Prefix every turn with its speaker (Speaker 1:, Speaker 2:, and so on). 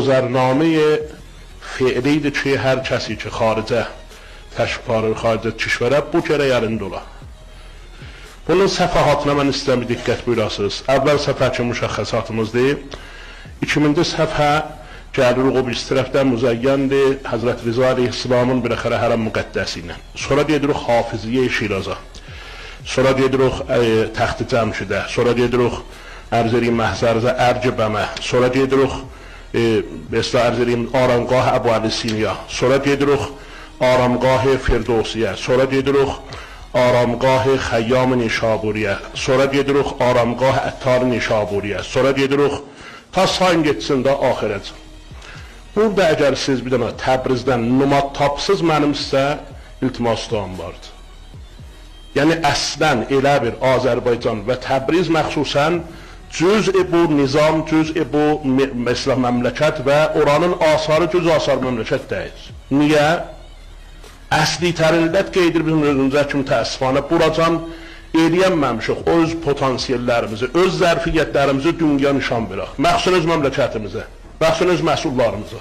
Speaker 1: گذرنامه فعلیdir ki, hər kəsi ki, xaricə təşrif aparır, xaricə kişvərə, bu gərək əlində ola. Bunun səfəhatına mən istəmi diqqət buyurasınız. Əvvəl səfə ki, müşəxəsatımızdır. 2000-ci səfhə gəlirik o bir tərəfdən müzəyyəndir, Həzrət Rıza Aleyhisselamın bir xərə hərəm müqəddəsi ilə. Sonra deyirik Hafiziyyə Şiraza. Sonra deyirik Təxti Cəmşidə. Sonra deyirik Ərzəri Məhzərizə Ərcibəmə. Sonra deyirik Ərzəri Aramqah Əbu Əli Siniya. Sonra deyirik Aramqah Firdosiyə. Sonra deyirik Aramqah Xəyyam Nişaburiyə. Sonra deyirik Aramqah Əttar Nişaburiyə. Sonra deyirik ta sayın getsin də axirəcə. Burada əgər siz bir dənə Təbrizdən numat tapsız, mənim sizə iltimasdan vardır. Yəni əslən elə bir Azərbaycan və Təbriz məxsusən cüz-i bu nizam, cüz-i bu məsələ məmləkət və oranın asarı cüz asar məmləkət deyil. Niyə? Əsli tərillət qeydir bizim özümüzə kimi təəssüfanə buracan eləyənməmişik öz potansiyellərimizi, öz zərfiyyətlərimizi dünya nişan verək. Məxsun öz məmləkətimizə, məxsun öz məhsullarımıza.